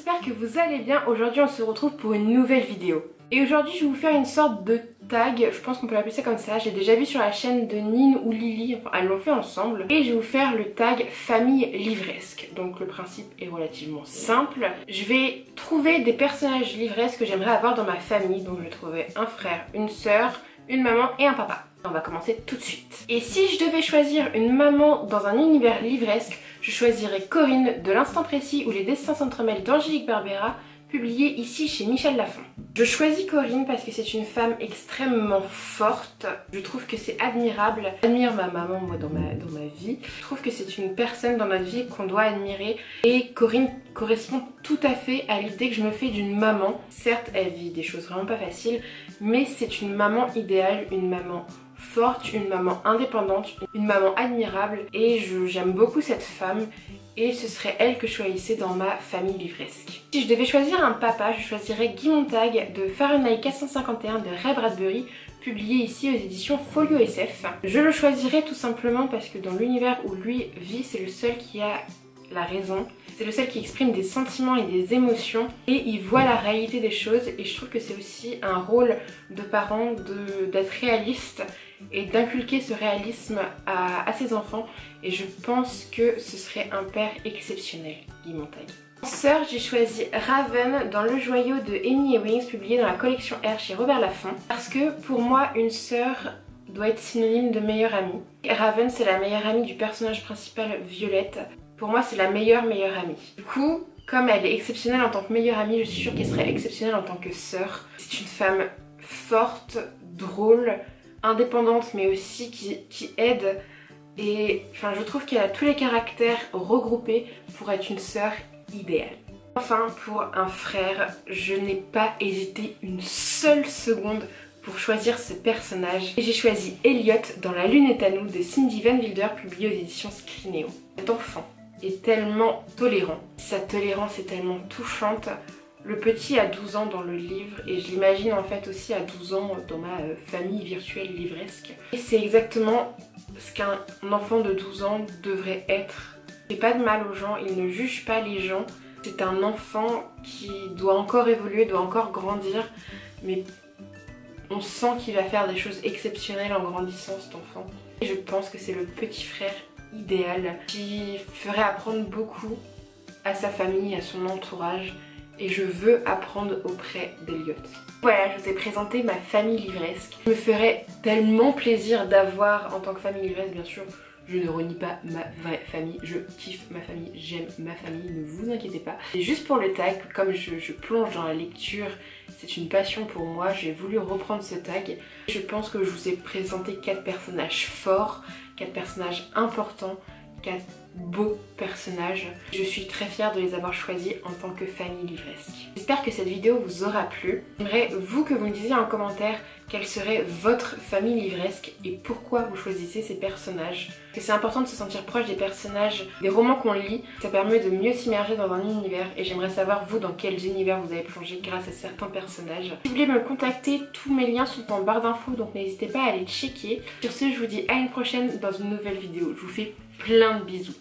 j'espère que vous allez bien. Aujourd'hui on se retrouve pour une nouvelle vidéo. Et aujourd'hui je vais vous faire une sorte de tag, je pense qu'on peut l'appeler ça comme ça. J'ai déjà vu sur la chaîne de Nine ou Lily, enfin elles l'ont fait ensemble. Et je vais vous faire le tag famille livresque. Donc le principe est relativement simple. Je vais trouver des personnages livresques que j'aimerais avoir dans ma famille. Donc je vais trouver un frère, une sœur, une maman et un papa. On va commencer tout de suite. Et si je devais choisir une maman dans un univers livresque, je choisirais Corinne de l'Instant Précis ou les destins s'entremêlent d'Angélique Barbera, publié ici chez Michel Lafon. Je choisis Corinne parce que c'est une femme extrêmement forte. Je trouve que c'est admirable. J'admire ma maman moi dans ma vie. Je trouve que c'est une personne dans notre vie qu'on doit admirer. Et Corinne correspond tout à fait à l'idée que je me fais d'une maman. Certes, elle vit des choses vraiment pas faciles, mais c'est une maman idéale, une maman forte, une maman indépendante, une maman admirable. Et j'aime beaucoup cette femme. Et ce serait elle que je choisissais dans ma famille livresque. Si je devais choisir un papa, je choisirais Guy Montag de Fahrenheit 451 de Ray Bradbury, publié ici aux éditions Folio SF. Je le choisirais tout simplement parce que dans l'univers où lui vit, c'est le seul qui a la raison. C'est le seul qui exprime des sentiments et des émotions et il voit la réalité des choses, et je trouve que c'est aussi un rôle de parent d'être réaliste et d'inculquer ce réalisme à ses enfants, et je pense que ce serait un père exceptionnel, Guy Montag. En sœur, j'ai choisi Raven dans Le Joyau de Amy Ewing, publié dans la collection R chez Robert Laffont, parce que pour moi une sœur doit être synonyme de meilleure amie. Raven, c'est la meilleure amie du personnage principal, Violette. Pour moi c'est la meilleure amie. Du coup, comme elle est exceptionnelle en tant que meilleure amie, je suis sûre qu'elle serait exceptionnelle en tant que sœur. C'est une femme forte, drôle, indépendante, mais aussi qui aide. Et enfin, je trouve qu'elle a tous les caractères regroupés pour être une sœur idéale. Enfin, pour un frère, je n'ai pas hésité une seule seconde pour choisir ce personnage. Et j'ai choisi Elliot dans La Lune est à nous de Cindy Van Wilder, publié aux éditions Scrinéo. Cet enfant est tellement tolérant. Sa tolérance est tellement touchante. Le petit a 12 ans dans le livre et je l'imagine en fait aussi à 12 ans dans ma famille virtuelle livresque. Et c'est exactement ce qu'un enfant de 12 ans devrait être. Il fait pas de mal aux gens, il ne juge pas les gens. C'est un enfant qui doit encore évoluer, doit encore grandir, mais on sent qu'il va faire des choses exceptionnelles en grandissant, cet enfant. Et je pense que c'est le petit frère idéal qui ferait apprendre beaucoup à sa famille, à son entourage, et je veux apprendre auprès d'Elliot. Voilà, je vous ai présenté ma famille livresque. Il me ferait tellement plaisir d'avoir en tant que famille livresque, bien sûr, je ne renie pas ma vraie famille, je kiffe ma famille, j'aime ma famille, ne vous inquiétez pas. Et juste pour le tag, comme je plonge dans la lecture, c'est une passion pour moi, j'ai voulu reprendre ce tag. Je pense que je vous ai présenté 4 personnages forts, 4 personnages importants, 4 beaux personnages. Je suis très fière de les avoir choisis en tant que famille livresque. J'espère que cette vidéo vous aura plu. J'aimerais vous que vous me disiez en commentaire quelle serait votre famille livresque et pourquoi vous choisissez ces personnages. C'est important de se sentir proche des personnages des romans qu'on lit. Ça permet de mieux s'immerger dans un univers et j'aimerais savoir vous dans quels univers vous avez plongé grâce à certains personnages. Si vous voulez me contacter, tous mes liens sont en barre d'infos, donc n'hésitez pas à aller checker. Sur ce, je vous dis à une prochaine dans une nouvelle vidéo. Je vous fais plein de bisous.